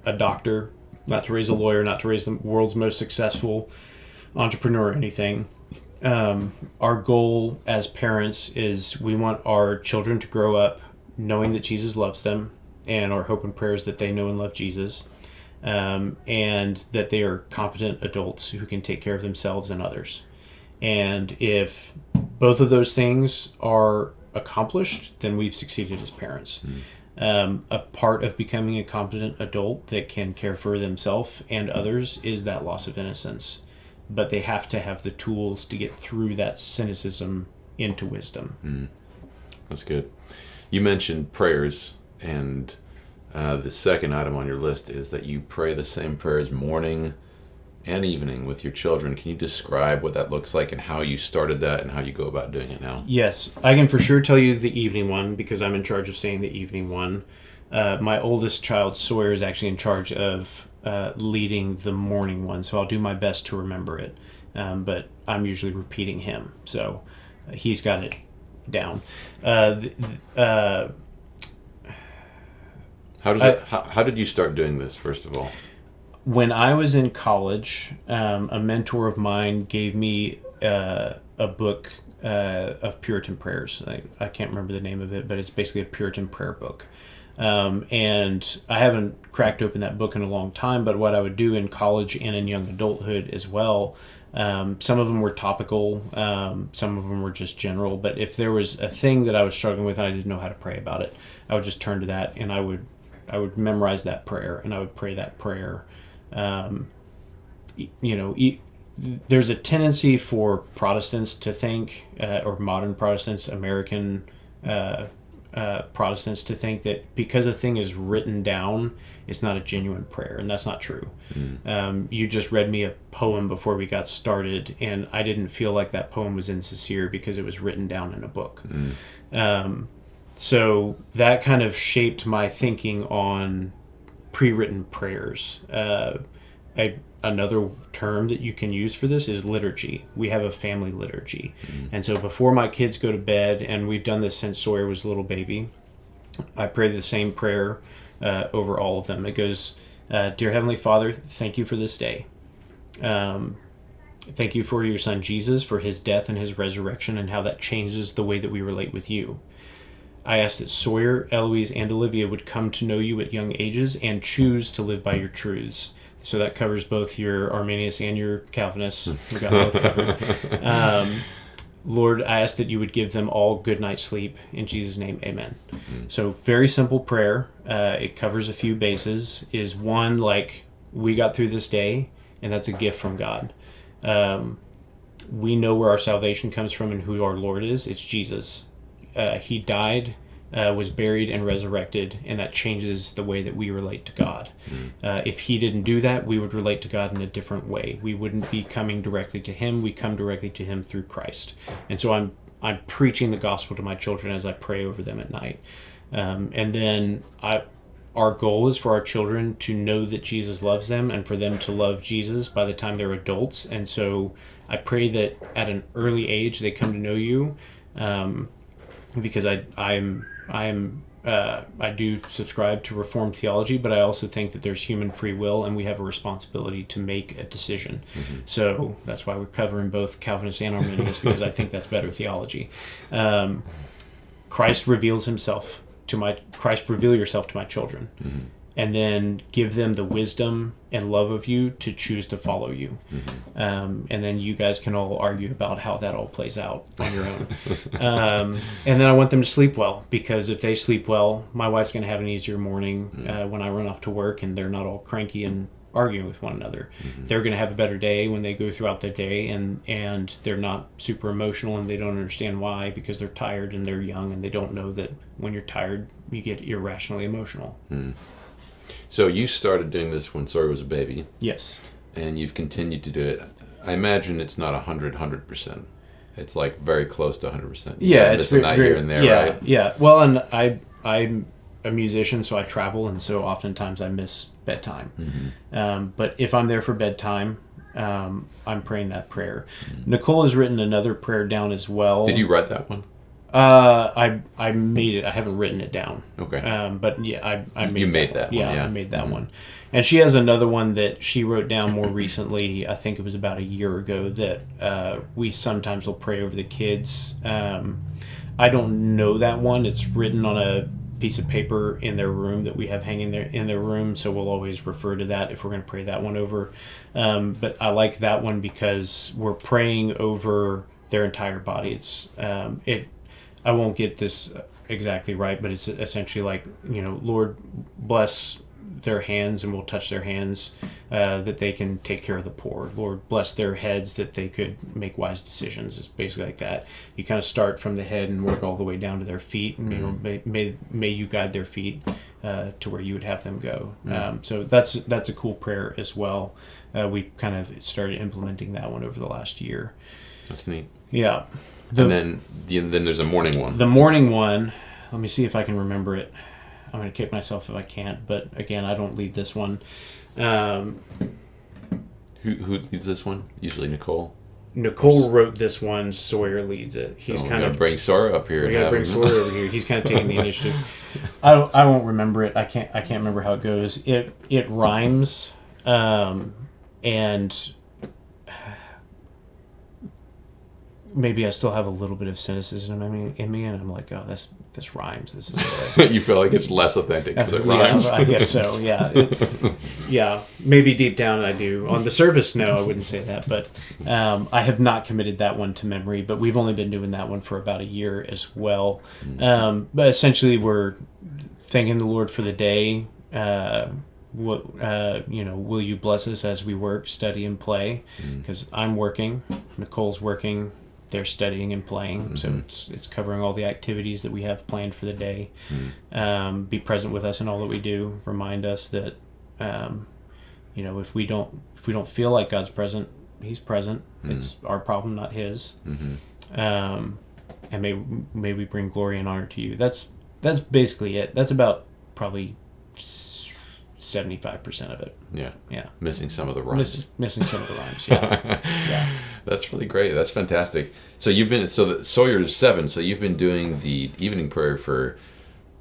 Speaker 1: a doctor, not to raise a lawyer, not to raise the world's most successful entrepreneur or anything. Our goal as parents is we want our children to grow up knowing that Jesus loves them, and our hope and prayer is that they know and love Jesus, and that they are competent adults who can take care of themselves and others. And if both of those things are accomplished, then we've succeeded as parents. A part of becoming a competent adult that can care for themselves and others is that loss of innocence. But they have to have the tools to get through that cynicism into wisdom.
Speaker 3: That's good. You mentioned prayers, and the second item on your list is that you pray the same prayers morning and evening with your children. Can you describe what that looks like and how you started that and how you go about doing it now?
Speaker 1: Yes, I can for sure tell you the evening one because I'm in charge of saying the evening one. My oldest child, Sawyer, is actually in charge of leading the morning one, so I'll do my best to remember it. But I'm usually repeating him, so he's got it down.
Speaker 3: How did you start doing this, first of all?
Speaker 1: When I was in college, a mentor of mine gave me a book of Puritan prayers. I can't remember the name of it, but it's basically a Puritan prayer book. And I haven't cracked open that book in a long time, but what I would do in college and in young adulthood as well, some of them were topical, some of them were just general, but if there was a thing that I was struggling with and I didn't know how to pray about it, I would just turn to that and I would memorize that prayer and I would pray that prayer. There's a tendency for Protestants to think, or modern Protestants, American Protestants to think that because a thing is written down, it's not a genuine prayer, and that's not true. You just read me a poem before we got started, and I didn't feel like that poem was insincere because it was written down in a book. So that kind of shaped my thinking on pre-written prayers. Another term that you can use for this is liturgy. We have a family liturgy. And so before my kids go to bed, and we've done this since Sawyer was a little baby, I pray the same prayer over all of them. It goes, Dear Heavenly Father, thank you for this day. Thank you for your son Jesus, for his death and his resurrection, and how that changes the way that we relate with you. I ask that Sawyer, Eloise, and Olivia would come to know you at young ages and choose to live by your truths. So that covers both your Arminius and your Calvinist. We got both covered. Lord, I ask that you would give them all good night's sleep. In Jesus' name, amen. So very simple prayer. It covers a few bases. Is one, like, we got through this day, and that's a gift from God. We know where our salvation comes from and who our Lord is. It's Jesus. He died, was buried, and resurrected, and that changes the way that we relate to God. If he didn't do that, we would relate to God in a different way. We wouldn't be coming directly to him. We come directly to him through Christ. And so I'm preaching the gospel to my children as I pray over them at night. And then our goal is for our children to know that Jesus loves them and for them to love Jesus by the time they're adults. And so I pray that at an early age they come to know you, because I do subscribe to Reformed theology, but I also think that there's human free will and we have a responsibility to make a decision. So that's why we're covering both Calvinist and Arminius, because I think that's better theology. Christ reveal yourself to my children, and then give them the wisdom and love of you to choose to follow you. And then you guys can all argue about how that all plays out on your own. And then I want them to sleep well, because if they sleep well, my wife's going to have an easier morning when I run off to work and they're not all cranky and arguing with one another. They're going to have a better day when they go throughout the day, and they're not super emotional and they don't understand why, because they're tired and they're young and they don't know that when you're tired you get irrationally emotional.
Speaker 3: So you started doing this when Sawyer was a baby.
Speaker 1: Yes.
Speaker 3: And you've continued to do it. I imagine it's not 100%. It's like very close to 100%.
Speaker 1: Yeah, it's
Speaker 3: very, here and there,
Speaker 1: yeah,
Speaker 3: right?
Speaker 1: Yeah. Well, and I'm a musician, so I travel, and so oftentimes I miss bedtime. But if I'm there for bedtime, I'm praying that prayer. Nicole has written another prayer down as well.
Speaker 3: Did you write that one?
Speaker 1: I made it. I haven't written it down.
Speaker 3: Okay.
Speaker 1: But yeah, I made
Speaker 3: you made
Speaker 1: that
Speaker 3: one.
Speaker 1: Yeah, I made that one. And she has another one that she wrote down more recently. I think it was about a year ago, that we sometimes will pray over the kids. I don't know that one. It's written on a piece of paper in their room that we have hanging there in their room, so we'll always refer to that if we're going to pray that one over. But I like that one because we're praying over their entire body. It's I won't get this exactly right, but it's essentially like, Lord, bless their hands and we'll touch their hands, that they can take care of the poor. Lord, bless their heads that they could make wise decisions. It's basically like that. You kind of start from the head and work all the way down to their feet, and may you guide their feet to where you would have them go. So that's a cool prayer as well. We kind of started implementing that one over the last year.
Speaker 3: That's neat.
Speaker 1: Yeah.
Speaker 3: And then there's a morning one.
Speaker 1: The morning one, let me see if I can remember it. I'm going to kick myself if I can't, but again, I don't lead this one.
Speaker 3: Who leads this one? Usually Nicole.
Speaker 1: Nicole wrote this one. Sawyer leads it. He's
Speaker 3: so
Speaker 1: kind of
Speaker 3: bring Sawyer up here.
Speaker 1: We got to bring Sawyer over here. He's kind of taking the initiative. I won't remember it. I can't remember how it goes. It rhymes, and maybe I still have a little bit of cynicism in me, and I'm like, oh, this rhymes. This is
Speaker 3: you feel like it's less authentic because it rhymes.
Speaker 1: Yeah, I guess so. Yeah, yeah. Maybe deep down I do. On the surface, no, I wouldn't say that. But I have not committed that one to memory. But we've only been doing that one for about a year as well. But essentially, we're thanking the Lord for the day. Will you bless us as we work, study, and play? Because I'm working, Nicole's working. They're studying and playing, so it's covering all the activities that we have planned for the day. Be present with us in all that we do. Remind us that, if we don't feel like God's present, He's present. It's our problem, not His. And may we bring glory and honor to You. That's basically it. That's about probably 75% of it. Yeah.
Speaker 3: Missing some of the rhymes.
Speaker 1: Missing some of the rhymes. Yeah. Yeah.
Speaker 3: That's really great. That's fantastic. So Sawyer's 7. So you've been doing the evening prayer for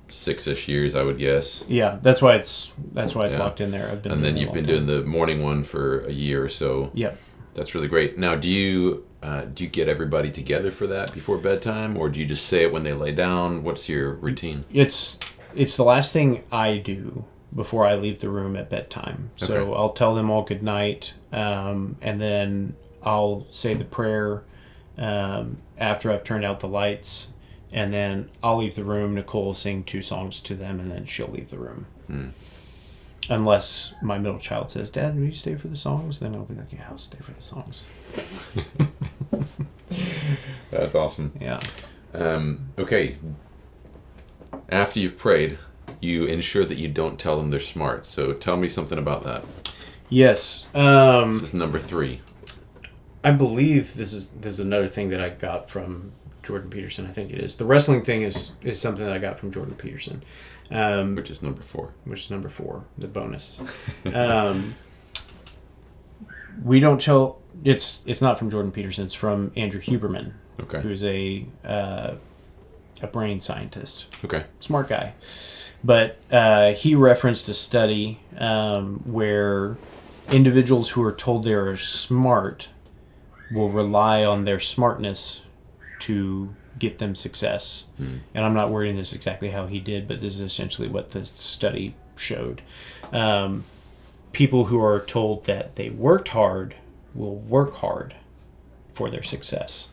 Speaker 3: 6-ish years, I would guess.
Speaker 1: Yeah, that's why it's locked in there.
Speaker 3: And then you've been doing the morning one for a year or so.
Speaker 1: Yep.
Speaker 3: That's really great. Now, do you get everybody together for that before bedtime, or do you just say it when they lay down? What's your routine?
Speaker 1: It's the last thing I do before I leave the room at bedtime. So
Speaker 3: Okay.
Speaker 1: I'll tell them all good night, and then I'll say the prayer after I've turned out the lights, and then I'll leave the room. Nicole will sing 2 songs to them, and then she'll leave the room. Unless my middle child says, "Dad, will you stay for the songs?" Then I'll be like, "Yeah, I'll stay for the songs."
Speaker 3: That's awesome.
Speaker 1: Yeah.
Speaker 3: Okay. After you've prayed, you ensure that you don't tell them they're smart. So tell me something about that.
Speaker 1: Yes.
Speaker 3: This is number 3.
Speaker 1: I believe this is another thing that I got from Jordan Peterson, I think it is. The wrestling thing is something that I got from Jordan Peterson.
Speaker 3: Which is number 4.
Speaker 1: Which is number 4, the bonus. We don't tell... It's not from Jordan Peterson. It's from Andrew Huberman,
Speaker 3: Okay.
Speaker 1: who's a brain scientist.
Speaker 3: Okay.
Speaker 1: Smart guy. But he referenced a study where individuals who are told they are smart will rely on their smartness to get them success. And I'm not wording this exactly how he did, but this is essentially what the study showed. People who are told that they worked hard will work hard for their success.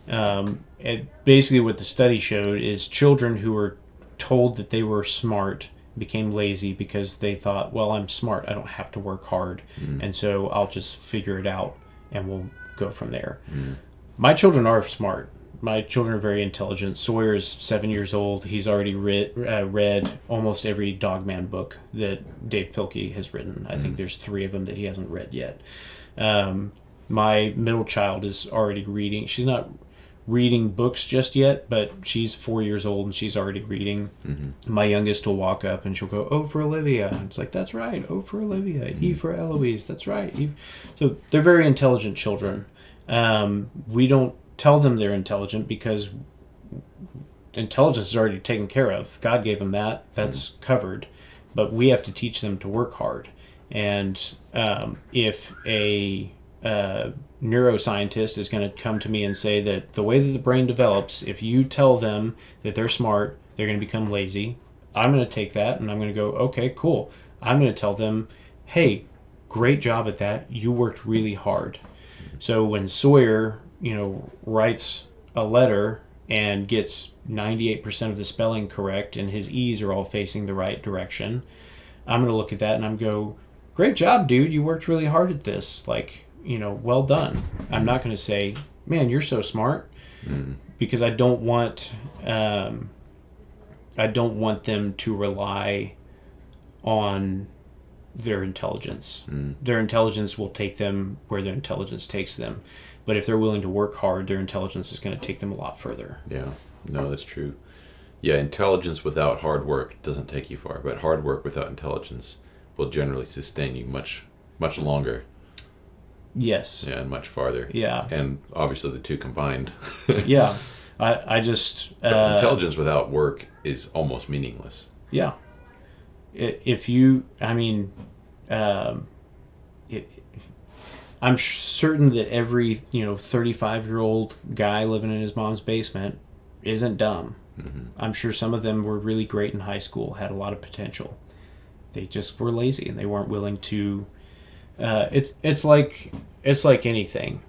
Speaker 1: And basically what the study showed is children who were told that they were smart became lazy because they thought, well, I'm smart, I don't have to work hard, and so I'll just figure it out and we'll go from there. My children are smart. My children are very intelligent. Sawyer is 7 years old. He's already read almost every Dogman book that Dave Pilkey has written. I think there's 3 of them that he hasn't read yet. My middle child is already reading. She's not reading books just yet, but she's 4 years old and she's already reading. My youngest will walk up and she'll go, "O for Olivia." And it's like, that's right, O for Olivia. E for Eloise, that's right. So they're very intelligent children. We don't tell them they're intelligent because intelligence is already taken care of. God gave them that. That's covered. But we have to teach them to work hard. And if a neuroscientist is going to come to me and say that the way that the brain develops, if you tell them that they're smart, they're going to become lazy, I'm going to take that and I'm going to go, okay, cool. I'm going to tell them, hey, great job at that. You worked really hard. So when Sawyer, writes a letter and gets 98% of the spelling correct and his E's are all facing the right direction, I'm going to look at that and I'm go, great job, dude. You worked really hard at this. Well done. I'm not going to say, man, you're so smart, because I don't want them to rely on their intelligence. Their intelligence will take them where their intelligence takes them. But if they're willing to work hard, their intelligence is going to take them a lot further.
Speaker 3: Yeah, no, that's true. Yeah, intelligence without hard work doesn't take you far, but hard work without intelligence will generally sustain you much, much longer.
Speaker 1: Yes.
Speaker 3: Yeah, and much farther.
Speaker 1: Yeah.
Speaker 3: And obviously the two combined.
Speaker 1: Yeah. I just...
Speaker 3: But intelligence without work is almost meaningless.
Speaker 1: Yeah. If you... I'm certain that every 35-year-old guy living in his mom's basement isn't dumb. I'm sure some of them were really great in high school, had a lot of potential. They just were lazy and they weren't willing to. It's like anything,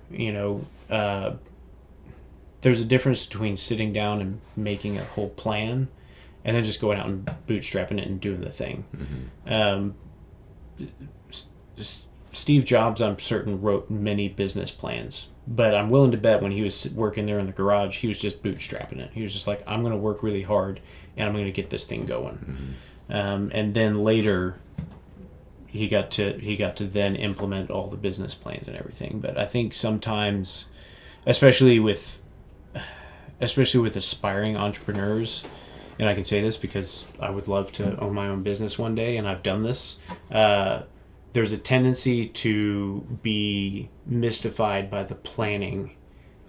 Speaker 1: There's a difference between sitting down and making a whole plan, and then just going out and bootstrapping it and doing the thing. Steve Jobs, I'm certain, wrote many business plans, but I'm willing to bet when he was working there in the garage, he was just bootstrapping it. He was just like, I'm going to work really hard and I'm going to get this thing going. And then later he got to then implement all the business plans and everything. But I think sometimes, especially with aspiring entrepreneurs, and I can say this because I would love to own my own business one day, and I've done this, there's a tendency to be mystified by the planning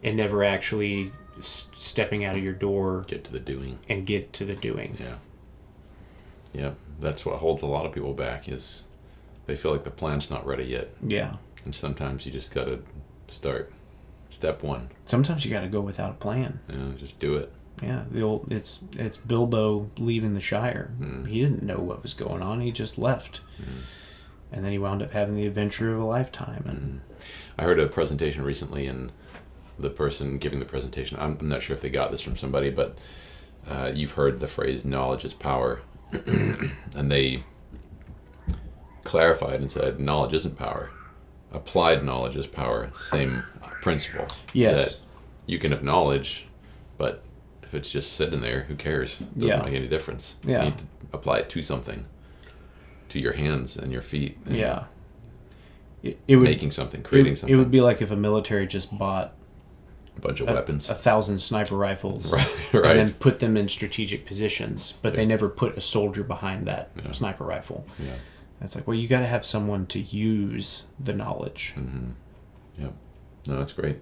Speaker 1: and never actually stepping out of your door.
Speaker 3: Get to the doing.
Speaker 1: And get to the doing.
Speaker 3: Yeah. Yeah, that's what holds a lot of people back, is they feel like the plan's not ready yet.
Speaker 1: Yeah.
Speaker 3: And sometimes you just got to start. Step 1.
Speaker 1: Sometimes you got to go without a plan.
Speaker 3: Just do it.
Speaker 1: Yeah, it's Bilbo leaving the Shire. He didn't know what was going on. He just left. And then he wound up having the adventure of a lifetime. And
Speaker 3: I heard a presentation recently, and the person giving the presentation, I'm not sure if they got this from somebody, but you've heard the phrase "knowledge is power," and they clarified and said, "Knowledge isn't power. Applied knowledge is power." Same principle.
Speaker 1: Yes.
Speaker 3: That you can have knowledge, but if it's just sitting there, who cares? It doesn't make any difference.
Speaker 1: Yeah.
Speaker 3: You need to apply it to something. To your hands and your feet. And
Speaker 1: yeah. It would,
Speaker 3: making something, creating something.
Speaker 1: It would be like if a military just bought
Speaker 3: A bunch of weapons.
Speaker 1: 1,000 sniper rifles.
Speaker 3: Right.
Speaker 1: And then put them in strategic positions. But they never put a soldier behind that sniper rifle.
Speaker 3: Yeah.
Speaker 1: It's like, well, you got to have someone to use the knowledge.
Speaker 3: Mm-hmm. Yeah. No, that's great.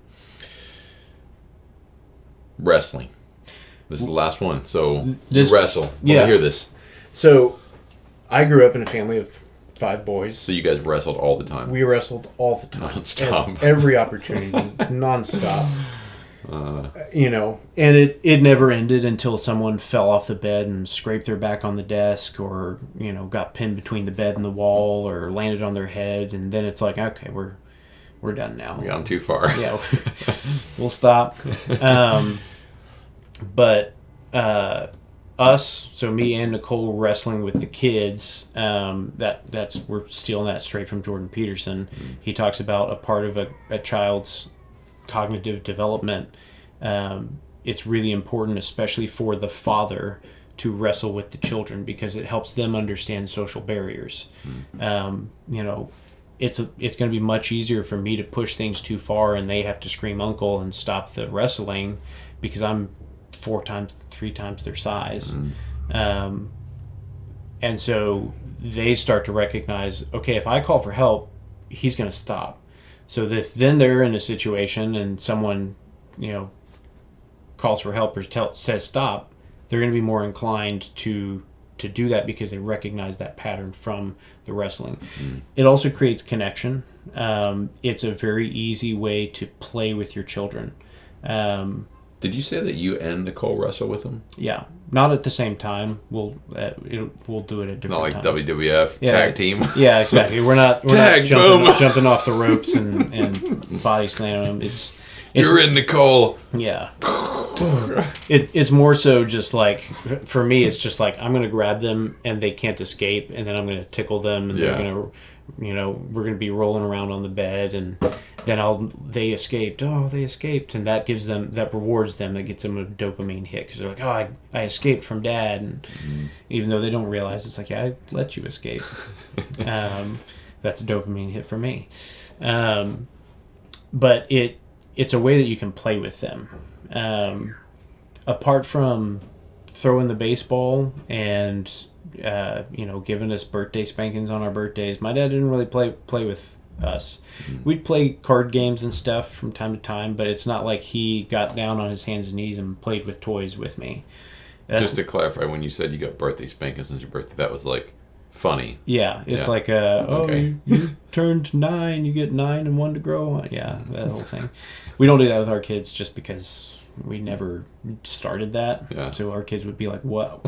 Speaker 3: Wrestling. This is the last one. So you wrestle. I hear this.
Speaker 1: So I grew up in a family of 5 boys.
Speaker 3: So you guys wrestled all the time.
Speaker 1: We wrestled all the time.
Speaker 3: Nonstop.
Speaker 1: Every opportunity. Nonstop. And it never ended until someone fell off the bed and scraped their back on the desk, or, got pinned between the bed and the wall, or landed on their head. And then it's like, okay, we're done now.
Speaker 3: We've gone too far.
Speaker 1: Yeah. We'll stop. But us, so me and Nicole wrestling with the kids, we're stealing that straight from Jordan Peterson. Mm-hmm. He talks about a part of a child's cognitive development. It's really important, especially for the father, to wrestle with the children, because it helps them understand social barriers. Mm-hmm. It's going to be much easier for me to push things too far and they have to scream uncle and stop the wrestling because I'm 3 times their size. Mm-hmm. And so they start to recognize, okay, if I call for help, he's going to stop. So then they're in a situation and someone, calls for help or says stop, they're going to be more inclined to do that because they recognize that pattern from the wrestling. Mm. It also creates connection. It's a very easy way to play with your children.
Speaker 3: Did you say that you and Nicole wrestle with them?
Speaker 1: Yeah, not at the same time. We'll do it at different
Speaker 3: Not like
Speaker 1: times.
Speaker 3: WWF tag team.
Speaker 1: Yeah, exactly. We're not jumping off the ropes and body slamming them.
Speaker 3: You're in Nicole.
Speaker 1: Yeah. It's more so just like, for me, it's just like I'm going to grab them and they can't escape, and then I'm going to tickle them, and they're going to, we're going to be rolling around on the bed, and then they escaped. Oh, they escaped. And that gives them, that rewards them, that gets them a dopamine hit, because they're like, oh, I escaped from Dad. And even though they don't realize, it's like, yeah, I let you escape. That's a dopamine hit for me. But it's a way that you can play with them. Apart from throwing the baseball and, giving us birthday spankings on our birthdays, my dad didn't really play with us. Mm. We'd play card games and stuff from time to time, but it's not like he got down on his hands and knees and played with toys with me.
Speaker 3: Just to clarify, when you said you got birthday spankings on your birthday, that was like funny.
Speaker 1: Yeah, it's like, okay. you turned 9, you get 9 and 1 to grow on. Yeah, that whole thing. We don't do that with our kids just because we never started that. Yeah. So our kids would be like, what?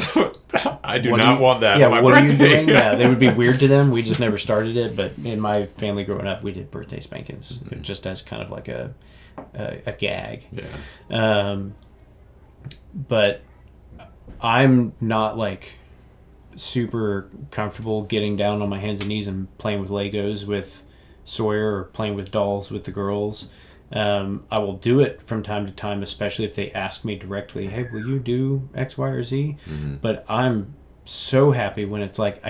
Speaker 3: I do not want that
Speaker 1: on
Speaker 3: my
Speaker 1: what
Speaker 3: birthday.
Speaker 1: Are you doing? Yeah, they would be weird to them. We just never started it. But in my family growing up, we did birthday spankings just as kind of like a gag.
Speaker 3: Yeah.
Speaker 1: But I'm not like super comfortable getting down on my hands and knees and playing with Legos with Sawyer or playing with dolls with the girls. I will do it from time to time, especially if they ask me directly, hey, will you do X, Y, or Z? Mm-hmm. But I'm so happy when it's like, I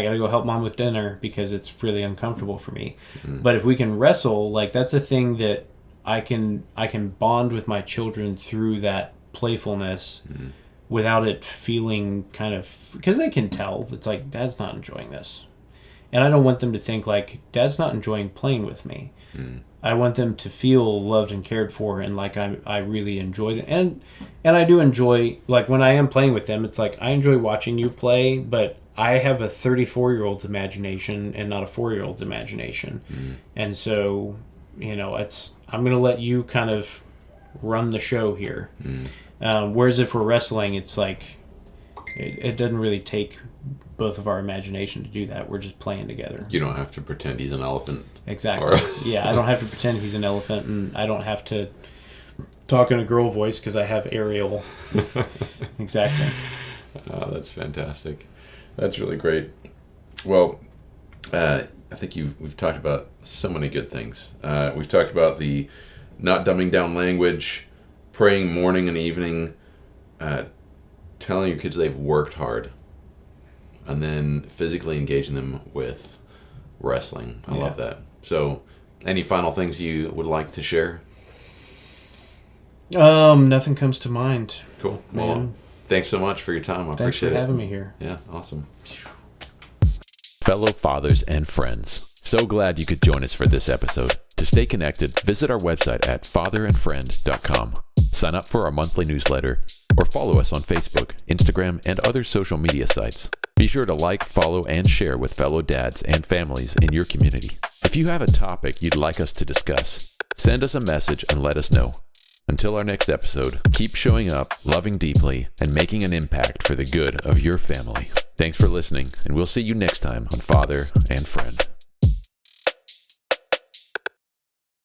Speaker 1: gotta go help Mom with dinner because it's really uncomfortable for me. Mm-hmm. But if we can wrestle, like, that's a thing that I can bond with my children through that playfulness. Mm-hmm. Without it feeling kind of, because they can tell it's like, Dad's not enjoying this, and I don't want them to think like Dad's not enjoying playing with me. I want them to feel loved and cared for, and like I really enjoy them, and I do enjoy, like, when I am playing with them, it's like I enjoy watching you play, but I have a 34-year-old's imagination and not a 4-year-old's imagination. And so I'm gonna let you kind of run the show here. Whereas if we're wrestling, it's like it doesn't really take both of our imagination to do that. We're just playing together.
Speaker 3: You don't have to pretend he's an elephant.
Speaker 1: Exactly. Yeah, I don't have to pretend he's an elephant, and I don't have to talk in a girl voice because I have Ariel. Exactly.
Speaker 3: Oh, that's fantastic. That's really great. Well, I think we've talked about so many good things. We've talked about the not dumbing down language, praying morning and evening, telling your kids they've worked hard, and then physically engaging them with wrestling. I love that. So, any final things you would like to share?
Speaker 1: Nothing comes to mind.
Speaker 3: Cool. Well,
Speaker 1: Man.
Speaker 3: thanks so much for your time. I
Speaker 1: Thanks
Speaker 3: appreciate
Speaker 1: for
Speaker 3: it.
Speaker 1: having me here.
Speaker 3: Yeah, awesome.
Speaker 2: Fellow fathers and friends, so glad you could join us for this episode. To stay connected, visit our website at fatherandfriend.com. Sign up for our monthly newsletter, or follow us on Facebook, Instagram, and other social media sites. Be sure to like, follow, and share with fellow dads and families in your community. If you have a topic you'd like us to discuss, send us a message and let us know. Until our next episode, keep showing up, loving deeply, and making an impact for the good of your family. Thanks for listening, and we'll see you next time on Father and Friend.